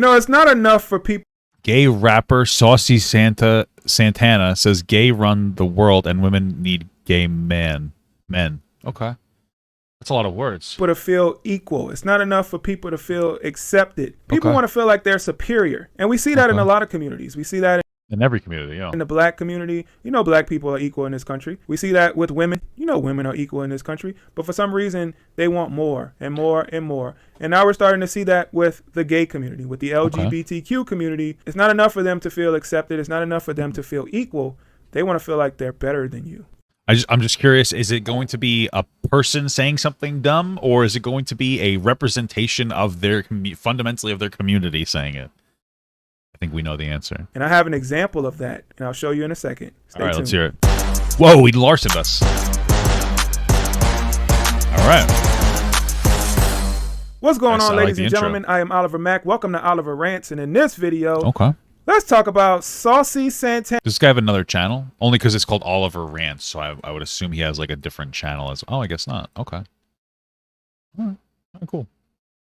It's not enough for people. Gay rapper Saucy Santana says gay run the world and women need gay men. Okay. That's a lot of words. To feel equal. It's not enough for people to feel accepted. People want to feel like they're superior. And we see that in a lot of communities. We see that in every community, yeah. In the black community, black people are equal in this country. We see that with women. Women are equal in this country. But for some reason, they want more and more and more. And now we're starting to see that with the gay community, with the LGBTQ community. It's not enough for them to feel accepted. It's not enough for them to feel equal. They want to feel like they're better than you. I'm just curious, is it going to be a person saying something dumb, or is it going to be a representation of their fundamentally of their community saying it? I think we know the answer. And I have an example of that, and I'll show you in a second. Stay All right, tuned. let's hear it. Whoa, he larcened us. All right. What's going on, ladies and gentlemen? I am Oliver Mack. Welcome to Oliver Rants, and in this video, let's talk about Saucy Santana. Does this guy have another channel? Only because it's called Oliver Rants, so I would assume he has like a different channel as. Oh, I guess not. Okay. All right. Cool.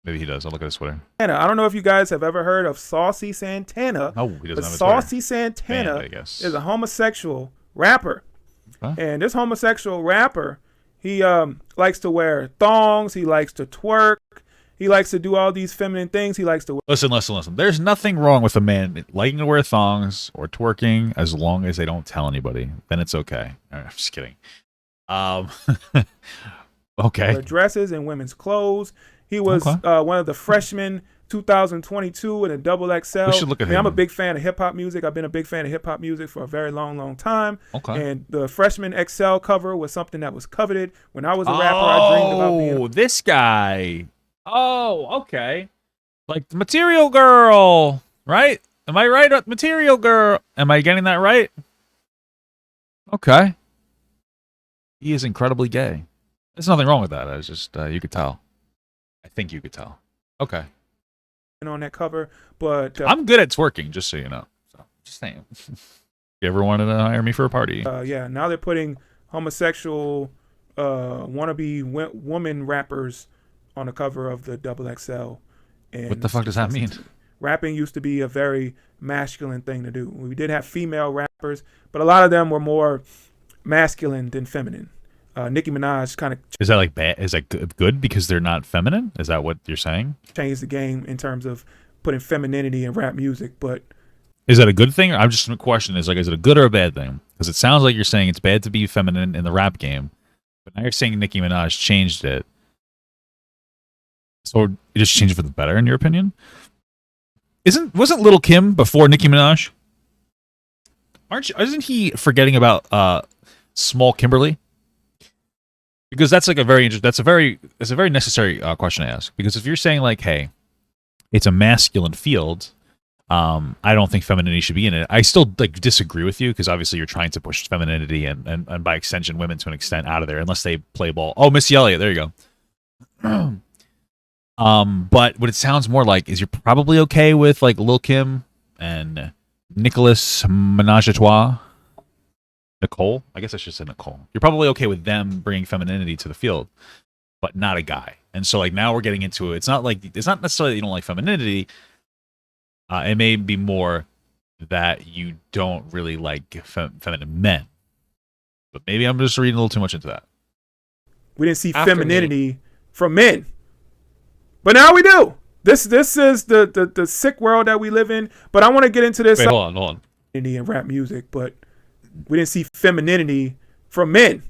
Maybe he does. I'll look at his Twitter. I don't know if you guys have ever heard of Saucy Santana. Oh, he doesn't have a Saucy Santana I guess. is a homosexual rapper. And this homosexual rapper, he likes to wear thongs. He likes to twerk. He likes to do all these feminine things. He likes to... Listen. There's nothing wrong with a man liking to wear thongs or twerking as long as they don't tell anybody. Then it's okay. All right, I'm just kidding. Okay. Dresses and women's clothes. He was one of the freshmen 2022 in a XXL. We should look at him. I'm a big fan of hip-hop music. I've been a big fan of hip-hop music for a very long time. And the freshman XL cover was something that was coveted. When I was a rapper, I dreamed about being... Oh, this guy. Oh, okay. Like the Material Girl, right? Am I right? Material Girl. Am I getting that right? Okay. He is incredibly gay. There's nothing wrong with that. It's just, you could tell. I think you could tell. Okay. On that cover, but... I'm good at twerking, just so you know. So, just saying. If you ever wanted to hire me for a party. Yeah, now they're putting homosexual wannabe woman rappers on the cover of the XXL. And what the fuck does that mean? Rapping used to be a very masculine thing to do. We did have female rappers, but a lot of them were more masculine than feminine. Nicki Minaj kind of... Is that like bad? Is that good because they're not feminine? Is that what you're saying? Changed the game in terms of putting femininity in rap music, but... Is that a good thing? I'm just question is it a good or a bad thing? Because it sounds like you're saying it's bad to be feminine in the rap game, but now you're saying Nicki Minaj changed it. So it just changed it for the better, in your opinion? Wasn't Lil' Kim before Nicki Minaj? Isn't he forgetting about Small Kimberly? Because that's like a very necessary question to ask. Because if you're saying like, hey, it's a masculine field, I don't think femininity should be in it. I still like disagree with you because obviously you're trying to push femininity and by extension women to an extent out of there unless they play ball. Oh, Missy Elliott, there you go. But what it sounds more like is you're probably okay with like Lil' Kim and Nicholas Menage-a-Trois. Nicole? I guess I should say Nicole. You're probably okay with them bringing femininity to the field, but not a guy. And so like now we're getting into it. It's not necessarily that you don't like femininity. It may be more that you don't really like feminine men. But maybe I'm just reading a little too much into that. We didn't see femininity from men. But now we do. This is the sick world that we live in. But I want to get into this. Wait, hold on. In rap music, but we didn't see femininity from men.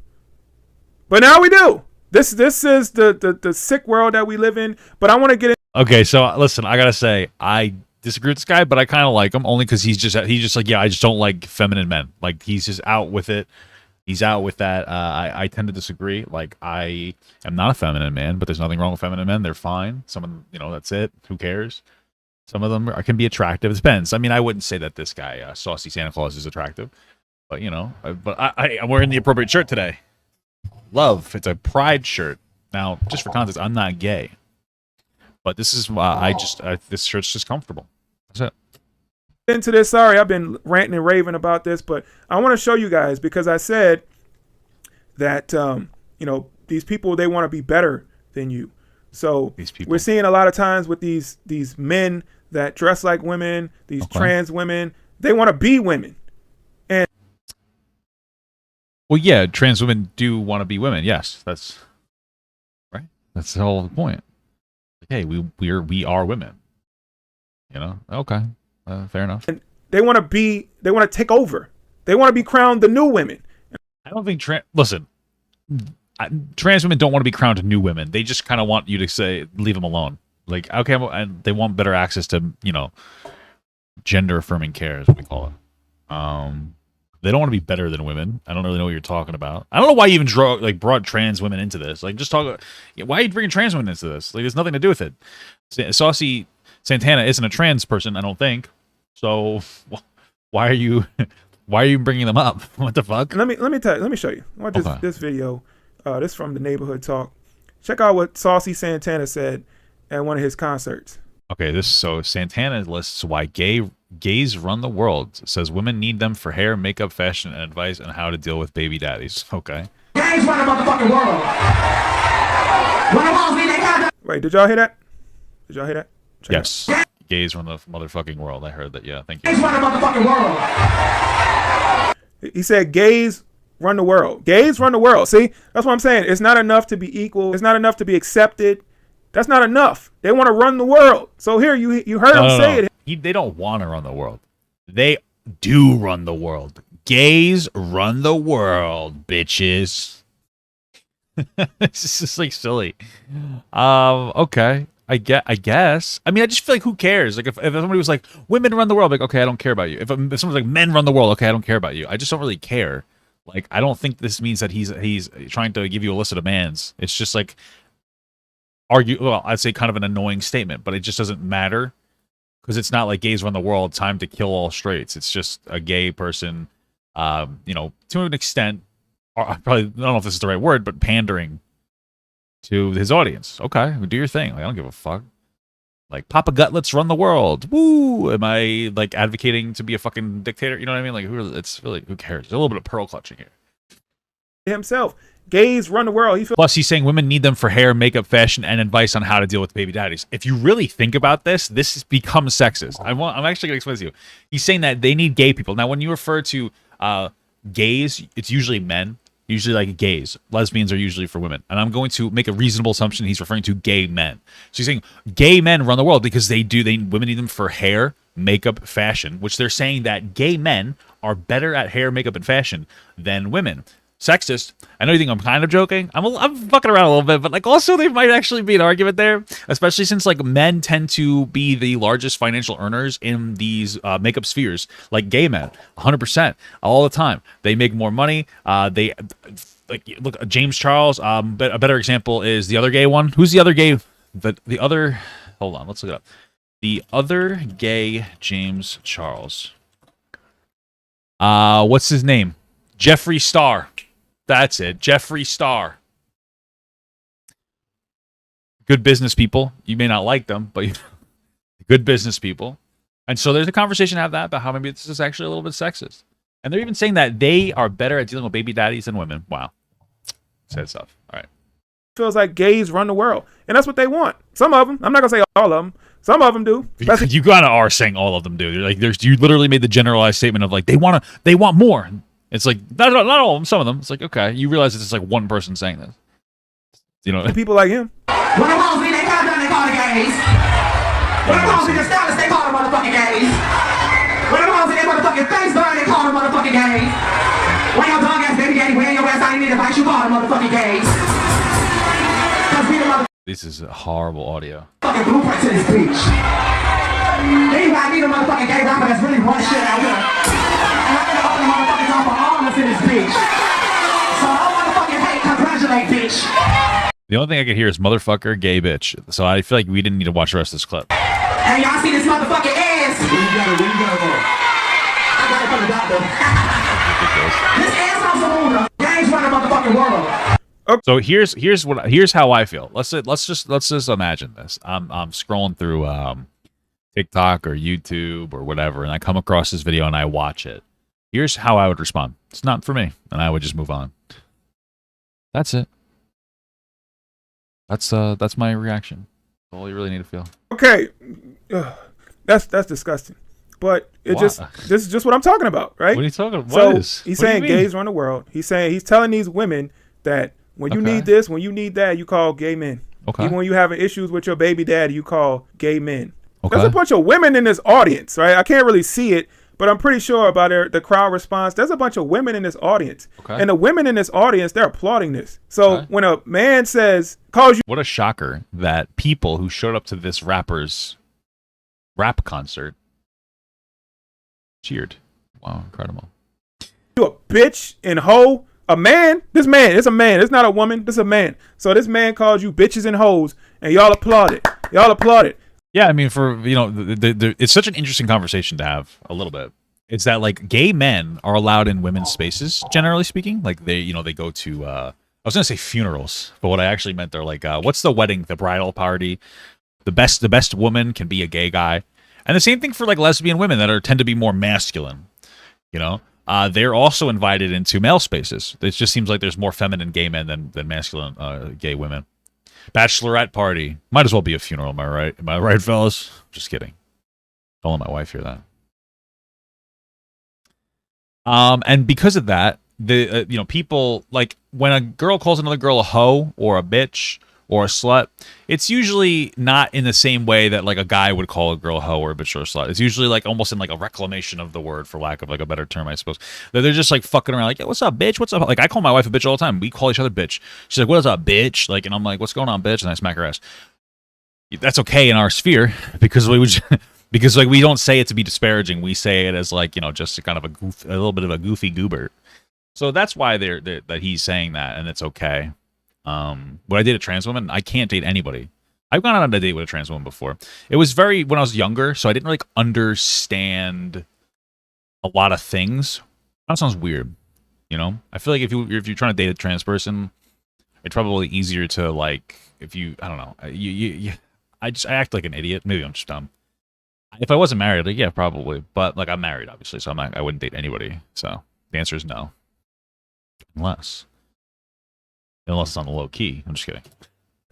But now we do. This is the sick world that we live in. But I want to get in. Okay, so listen, I gotta say, I disagree with this guy, but I kind of like him only because he's just like, yeah, I just don't like feminine men. Like he's just out with it. He's out with that. I tend to disagree. Like I am not a feminine man, but there's nothing wrong with feminine men. They're fine. Some of them, that's it. Who cares? Some of them can be attractive. It depends. I mean, I wouldn't say that this guy, Saucy Santa Claus, is attractive. But, I'm wearing the appropriate shirt today. Love. It's a pride shirt. Now, just for context, I'm not gay. But this is this shirt's just comfortable. That's it. Into this, sorry, I've been ranting and raving about this, but I want to show you guys because I said that, these people, they want to be better than you. So we're seeing a lot of times with these men that dress like women, these trans women, they want to be women. And well, yeah, trans women do want to be women. Yes, that's right. That's the whole point. Like, hey, we are women. You know? Okay, fair enough. And they want to take over. They want to be crowned the new women. I don't think listen. Trans women don't want to be crowned new women. They just kind of want you to say, leave them alone. Like, okay, and they want better access to, you know, gender affirming care is what we call it. They don't want to be better than women. I don't really know what you're talking about. I don't know why you even brought trans women into this. Like, just talk. Why are you bringing trans women into this? Like, there's nothing to do with it. Saucy Santana isn't a trans person, I don't think. So, why are you bringing them up? What the fuck? Let me show you. I want this video. This from the Neighborhood Talk. Check out what Saucy Santana said at one of his concerts. Okay, so Santana lists why gays run the world. It says women need them for hair, makeup, fashion, and advice on how to deal with baby daddies. Okay. Gays run the motherfucking world. Wait, did y'all hear that? Did y'all hear that? Yes. Gays run the motherfucking world. I heard that. Yeah, thank you. Gays run the motherfucking world. He said gays run the world. Gays run the world. See, that's what I'm saying. It's not enough to be equal. It's not enough to be accepted. That's not enough. They want to run the world. So here, you heard him say it. They don't want to run the world. They do run the world. Gays run the world, bitches. It's just like silly. Okay. I guess. I mean, I just feel like who cares? Like if somebody was like, women run the world, like, okay, I don't care about you. If someone's like, men run the world, okay, I don't care about you. I just don't really care. Like, I don't think this means that he's trying to give you a list of demands. It's just like I'd say kind of an annoying statement, but it just doesn't matter because it's not like gays run the world, time to kill all straights. It's just a gay person, you know, to an extent, or probably, I don't know if this is the right word, but pandering to his audience. Okay, do your thing. Like, I don't give a fuck. Like, Papa Gutlets run the world. Woo! Am I like advocating to be a fucking dictator? You know what I mean? Like, it's really, who cares? There's a little bit of pearl clutching here. Himself, gays run the world. Plus, he's saying women need them for hair, makeup, fashion, and advice on how to deal with baby daddies. If you really think about this becomes sexist. I'm actually going to explain this to you. He's saying that they need gay people. Now, when you refer to gays, it's usually men. Usually like gays. Lesbians are usually for women. And I'm going to make a reasonable assumption he's referring to gay men. So he's saying gay men run the world because women need them for hair, makeup, fashion, which they're saying that gay men are better at hair, makeup, and fashion than women. Sexist. I know you think I'm kind of joking. I'm fucking around a little bit, but like also there might actually be an argument there, especially since like men tend to be the largest financial earners in these makeup spheres, like gay men, 100% all the time. They make more money. They like look James Charles. But a better example is the other gay one. Who's the other gay? The other. Hold on, let's look it up. The other gay James Charles. What's his name? Jeffree Star. That's it. Jeffree Star. Good business people. You may not like them, but good business people. And so there's a conversation to have that about how maybe this is actually a little bit sexist. And they're even saying that they are better at dealing with baby daddies than women. Wow. Sad stuff. All right. Feels like gays run the world. And that's what they want. Some of them. I'm not going to say all of them. Some of them do. You kind of are saying all of them do. You're like, you literally made the generalized statement of like, they want more. It's like, not all of them, some of them. It's like, okay, you realize it's just like one person saying this. You know, people like him. When the hoes be, they call the gays. When the hoes be the stylist, they call the motherfucking gays. When the hoes be their motherfucking face burn, they call the motherfucking gays. When your dog ass baby daddy wearing your ass out, you need advice, you call the motherfucking gays. This is horrible audio. Fucking blueprint to this bitch. Anybody need a motherfucking gay rapper that's really run shit out here. And I'm gonna open the motherfucking door for all of us in this bitch. So don't motherfucking hate, congratulate, bitch. The only thing I could hear is motherfucker, gay bitch. So I feel like we didn't need to watch the rest of this clip. Hey, y'all see this motherfucking ass? Where you got it? I got it from the doctor. This ass on some Buddha. Gays run the motherfucking world. So here's how I feel. Let's just imagine this. I'm scrolling through TikTok or YouTube or whatever, and I come across this video and I watch it. Here's how I would respond. It's not for me, and I would just move on. That's it. That's my reaction. All you really need to feel. Okay. That's disgusting. But this is just what I'm talking about, right? What are you talking about? So he's saying gays run the world. He's telling these women that when you need this, when you need that, you call gay men. Okay. Even when you having issues with your baby daddy, you call gay men. Okay. There's a bunch of women in this audience, right? I can't really see it, but I'm pretty sure by the crowd response, there's a bunch of women in this audience. Okay. And the women in this audience, they're applauding this. So when a man calls you... What a shocker that people who showed up to this rapper's rap concert cheered. Wow, incredible. You a bitch and hoe. A man, it's a man. It's not a woman. This is a man. So this man calls you bitches and hoes, and y'all applaud it. Yeah, I mean, it's such an interesting conversation to have. A little bit. It's that like gay men are allowed in women's spaces, generally speaking. Like they go to. I was gonna say funerals, but what I actually meant they're like, what's the wedding, the bridal party? The best woman can be a gay guy, and the same thing for like lesbian women that tend to be more masculine. They're also invited into male spaces. It just seems like there's more feminine gay men than masculine gay women. Bachelorette party. Might as well be a funeral, am I right? Am I right, fellas? Just kidding. Don't let my wife hear that. And because of that, people, like, when a girl calls another girl a hoe or a bitch or a slut, it's usually not in the same way that like a guy would call a girl a hoe or a bitch or a slut. It's usually like almost in like a reclamation of the word, for lack of like a better term, I suppose. That they're just like fucking around, like, yeah, what's up, bitch? What's up? Like, I call my wife a bitch all the time. We call each other bitch. She's like, what's up, bitch? Like, and I'm like, what's going on, bitch? And I smack her ass. That's okay in our sphere because because like we don't say it to be disparaging. We say it as like, just kind of a little bit of a goofy goober. So that's why that he's saying that, and it's okay. When I date a trans woman, I can't date anybody. I've gone on a date with a trans woman before. It was when I was younger, so I didn't like understand a lot of things. That sounds weird, I feel like if you're trying to date a trans person, it's probably easier to like I don't know. I act like an idiot. Maybe I'm just dumb. If I wasn't married, like, yeah, probably. But like I'm married, obviously, so I wouldn't date anybody. So the answer is no, unless it's on the low key. I'm just kidding.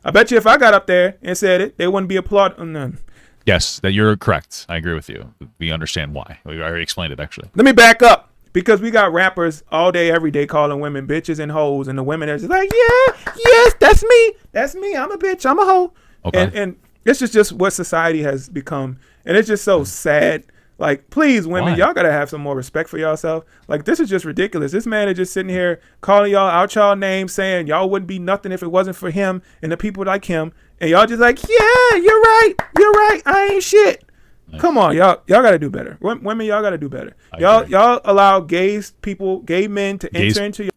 I bet you if I got up there and said it, they wouldn't be applauding. Yes, that you're correct. I agree with you. We understand why. We already explained it, actually. Let me back up. Because we got rappers all day, every day calling women bitches and hoes, and the women are just like, yes, that's me. I'm a bitch. I'm a hoe. Okay. And this is just what society has become. And it's just so sad. Like, please, women, y'all got to have some more respect for yourself. Like, this is just ridiculous. This man is just sitting here calling y'all out y'all names, saying y'all wouldn't be nothing if it wasn't for him and the people like him. And y'all just like, yeah, you're right. I ain't shit. Nice. Come on, y'all got to do better. Women, y'all got to do better. Y'all allow gay men to enter into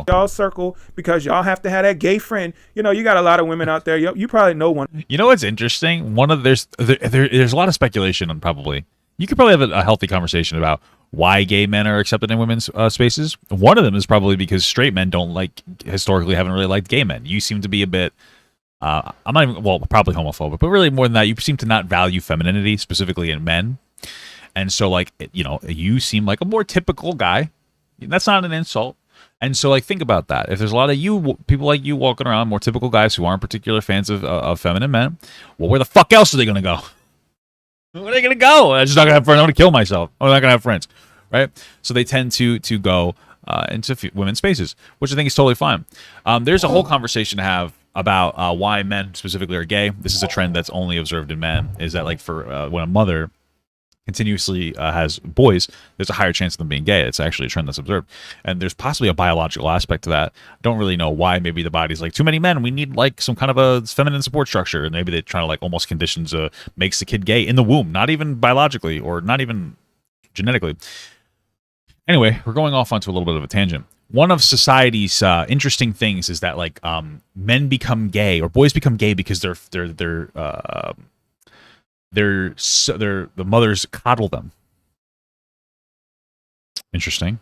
y'all circle because y'all have to have that gay friend. You got a lot of women out there. You probably know one. You know what's interesting? There's a lot of speculation on probably. You could probably have a healthy conversation about why gay men are accepted in women's spaces. One of them is probably because straight men historically haven't really liked gay men. You seem to be a bit, I'm not even, probably homophobic, but really more than that, you seem to not value femininity, specifically in men. And so, like, you seem like a more typical guy. That's not an insult. And so, like, think about that. If there's a lot of people like you walking around, more typical guys who aren't particular fans of feminine men, well, where the fuck else are they going to go? Where are they going to go? I'm just not going to have friends. I'm going to kill myself. I'm not going to have friends, right? So they tend to go into women's spaces, which I think is totally fine. There's a whole conversation to have about why men specifically are gay. This is a trend that's only observed in men, is that like for when a mother continuously has boys, there's a higher chance of them being gay. It's actually a trend that's observed. And there's possibly a biological aspect to that. I don't really know why. Maybe the body's like, too many men, we need like some kind of a feminine support structure. And maybe they try to like almost conditions makes the kid gay in the womb, not even biologically or not even genetically. Anyway, we're going off onto a little bit of a tangent. One of society's interesting things is that like men become gay or boys become gay because the mothers coddle them. Interesting.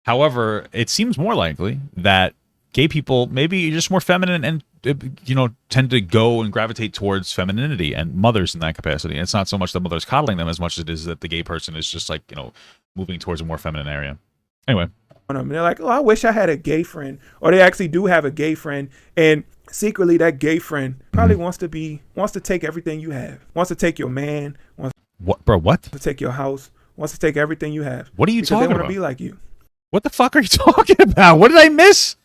However, it seems more likely that gay people maybe just more feminine and tend to go and gravitate towards femininity and mothers in that capacity. And it's not so much the mother's coddling them as much as it is that the gay person is just like moving towards a more feminine area. Anyway. They're like, oh, I wish I had a gay friend, or they actually do have a gay friend, and secretly that gay friend probably wants to take everything you have, wants to take your man, wants What, bro? What? to take your house, wants to take everything you have. What are you because talking they want about? to be like you. What the fuck are you talking about? What did I miss?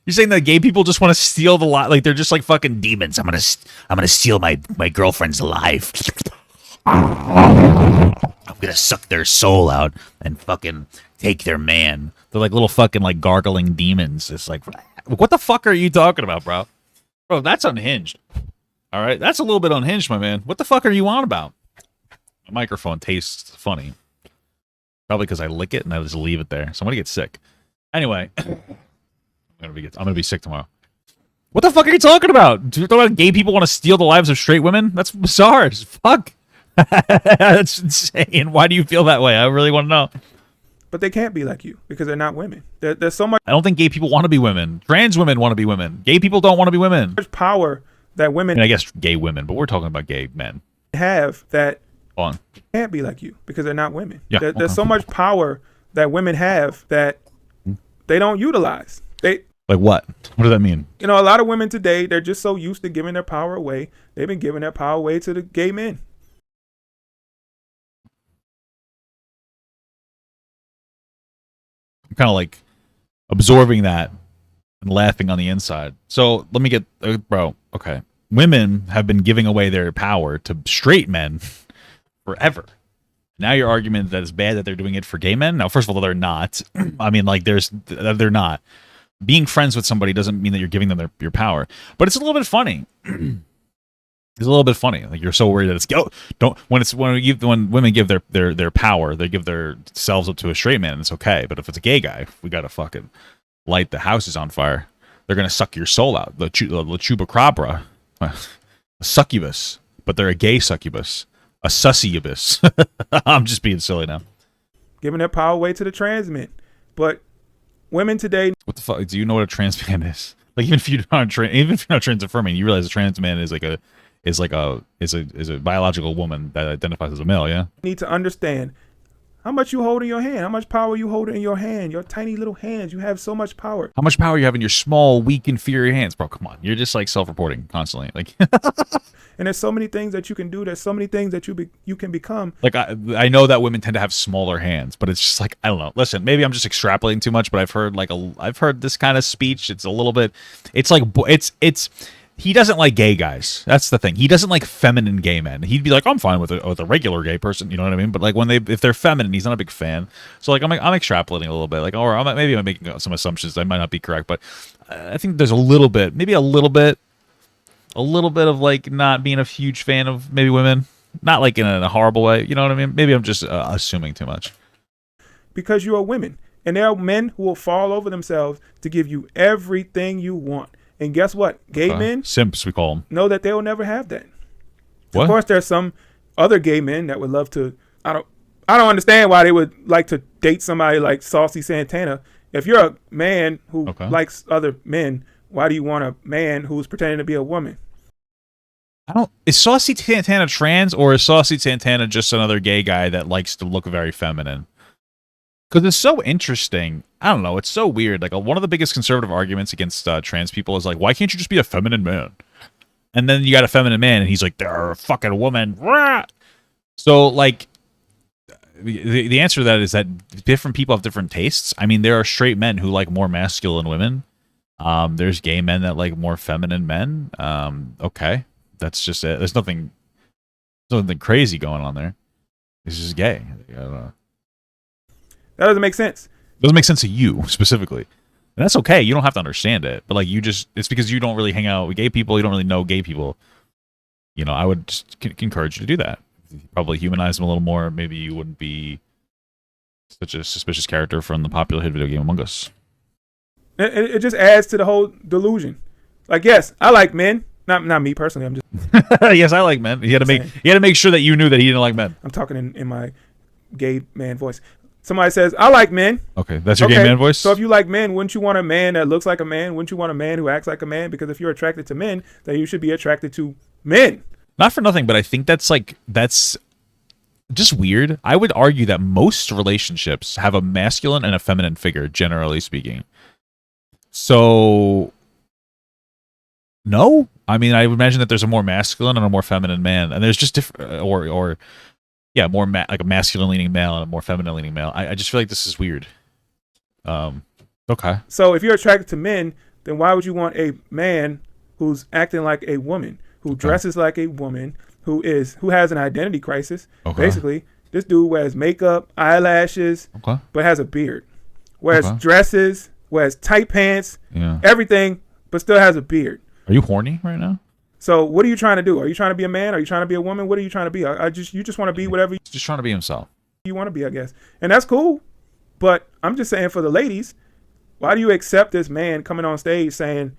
You're saying that gay people just want to steal the lot, like they're just like fucking demons. I'm gonna steal my girlfriend's life. I'm gonna suck their soul out and fucking take their man. They're like little fucking like gargling demons. It's like, what the fuck are you talking about, bro? Bro, that's unhinged. All right, that's a little bit unhinged, my man. What the fuck are you on about? My microphone tastes funny. Probably because I lick it and I just leave it there. So I'm gonna get sick. Anyway, I'm gonna be sick tomorrow. What the fuck are you talking about? Do you talk about gay people want to steal the lives of straight women? That's bizarre as fuck. That's insane. Why do you feel that way? I really want to know. But they can't be like you because they're not women. There's so much I don't think gay people want to be women. Trans women want to be women. Gay people don't want to be women. power that women I guess gay women, but we're talking about gay men. have that Hold on. can't be like you because they're not women. Yeah, There's okay. so much power that women have that they don't utilize. Like what? What does that mean? A lot of women today, they're just so used to giving their power away. They've been giving their power away to the gay men. I'm kind of like absorbing that and laughing on the inside. So let me get, bro. Okay, women have been giving away their power to straight men forever. Now your argument that it's bad that they're doing it for gay men. Now, first of all, they're not. I mean, like, they're not. Being friends with somebody doesn't mean that you're giving them your power. But it's a little bit funny. It's a little bit funny. Like, you're so worried that it's when women give their power, they give their selves up to a straight man, and it's okay. But if it's a gay guy, we gotta fucking light the houses on fire. They're gonna suck your soul out. The chupacabra, a succubus, but they're a gay succubus, a succubus. I'm just being silly now. Giving their power away to the trans men. But women today, What the fuck? Do you know what a trans man is? Like, even if you're not trans affirming, you realize a trans man is a biological woman that identifies as a male. Yeah. need to understand how much you hold in your hand, how much power you hold in your hand, your tiny little hands. You have so much power. How much power you have in your small, weak, inferior hands, bro? Come on, you're just like self-reporting constantly. Like, And there's so many things that you can do. There's so many things that you can become. like I know that women tend to have smaller hands, but it's just like, I don't know. Listen, maybe I'm just extrapolating too much, but I've heard this kind of speech. It's a little bit. It's like it's. He doesn't like gay guys. That's the thing. He doesn't like feminine gay men. He'd be like, I'm fine with a regular gay person. You know what I mean? But like if they're feminine, he's not a big fan. So like I'm extrapolating a little bit. Like, or maybe I'm making some assumptions that might not be correct. But I think there's a little bit of like not being a huge fan of maybe women. Not like in a horrible way. You know what I mean? Maybe I'm just assuming too much. Because you are women. And there are men who will fall over themselves to give you everything you want. And guess what? Gay men Simps, we call them. know that they will never have that. What? Of course, there's some other gay men that would love to. I don't understand why they would like to date somebody like Saucy Santana. If you're a man who likes other men, why do you want a man who's pretending to be a woman? Is Saucy Santana trans, or is Saucy Santana just another gay guy that likes to look very feminine? Because it's so interesting. I don't know. It's so weird. Like, one of the biggest conservative arguments against trans people is like, why can't you just be a feminine man? And then you got a feminine man, and he's like, they're a fucking woman. Rah! So, like, the answer to that is that different people have different tastes. I mean, there are straight men who like more masculine women. There's gay men that like more feminine men. Okay, that's just it. There's nothing crazy going on there. It's just gay. I don't know. That doesn't make sense. It doesn't make sense to you specifically. And that's okay. You don't have to understand it. But like, it's because you don't really hang out with gay people. You don't really know gay people. You know, I would just encourage you to do that. Probably humanize them a little more. Maybe you wouldn't be such a suspicious character from the popular hit video game Among Us. It just adds to the whole delusion. Like, yes, I like men. Not me personally. I'm just. Yes, I like men. He had to make sure that you knew that he didn't like men. I'm talking in my gay man voice. Somebody says, I like men. Okay, that's your gay man voice? So if you like men, wouldn't you want a man that looks like a man? Wouldn't you want a man who acts like a man? Because if you're attracted to men, then you should be attracted to men. Not for nothing, but I think that's just weird. I would argue that most relationships have a masculine and a feminine figure, generally speaking. So No, I mean, I would imagine that there's a more masculine and a more feminine man, and there's just different, or yeah, more like a masculine leaning male and a more feminine leaning male. I just feel like this is weird. Okay. So if you're attracted to men, then why would you want a man who's acting like a woman, who dresses like a woman, who has an identity crisis? Okay. Basically, this dude wears makeup, eyelashes, Okay. but has a beard. Wears Okay. dresses, wears tight pants, Yeah. everything, but still has a beard. Are you horny right now? So what are you trying to do? Are you trying to be a man? Are you trying to be a woman? What are you trying to be? You just want to be whatever He's just trying to be himself. you want to be, I guess. And that's cool. But I'm just saying, for the ladies, why do you accept this man coming on stage saying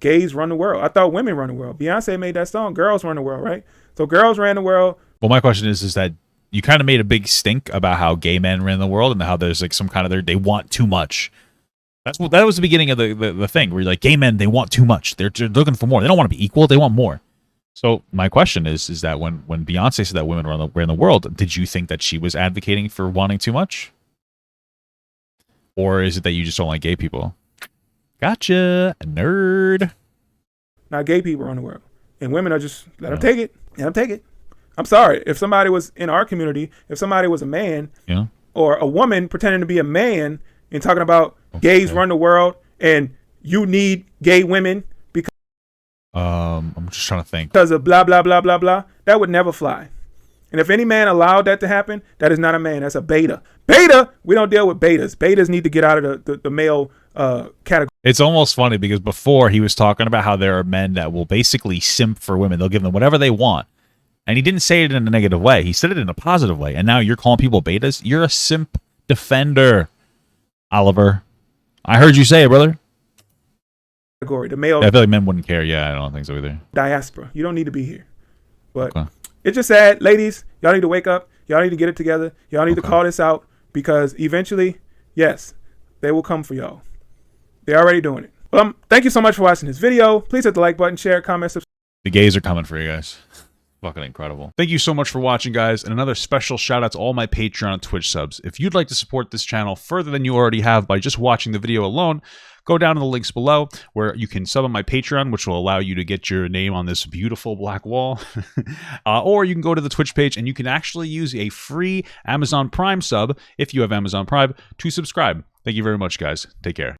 gays run the world? I thought women run the world. Beyonce made that song, Girls Run the World, right? So girls ran the world. Well, my question is that you kind of made a big stink about how gay men ran the world and how there's like some kind of they want too much. That was the beginning of the thing where you're like, gay men, they want too much. They're looking for more. They don't want to be equal. They want more. So my question is that when Beyonce said that women ran the world, did you think that she was advocating for wanting too much? Or is it that you just don't like gay people? Gotcha, nerd. Now gay people run the world. And women are just, let them take it. Let them take it. I'm sorry. If somebody was in our community, if somebody was a man or a woman pretending to be a man and talking about gays run the world and you need gay women because I'm just trying to think. Because of blah, blah, blah, blah, blah, that would never fly. And if any man allowed that to happen, that is not a man. That's a beta. Beta, we don't deal with betas. Betas need to get out of the male category. It's almost funny because before he was talking about how there are men that will basically simp for women. They'll give them whatever they want. And he didn't say it in a negative way. He said it in a positive way. And now you're calling people betas? You're a simp defender, Oliver. I heard you say it, brother. The male I feel like men wouldn't care. Yeah, I don't think so either. diaspora. You don't need to be here. But it's just sad. Ladies, y'all need to wake up. Y'all need to get it together. Y'all need to call this out because eventually, yes, they will come for y'all. They're already doing it. Well, thank you so much for watching this video. Please hit the like button, share, comment, subscribe. The gays are coming for you guys. Fucking incredible. Thank you so much for watching, guys. And another special shout out to all my Patreon and Twitch subs. If you'd like to support this channel further than you already have by just watching the video alone, go down to the links below where you can sub on my Patreon, which will allow you to get your name on this beautiful black wall. Or you can go to the Twitch page and you can actually use a free Amazon Prime sub, if you have Amazon Prime, to subscribe. Thank you very much, guys. Take care.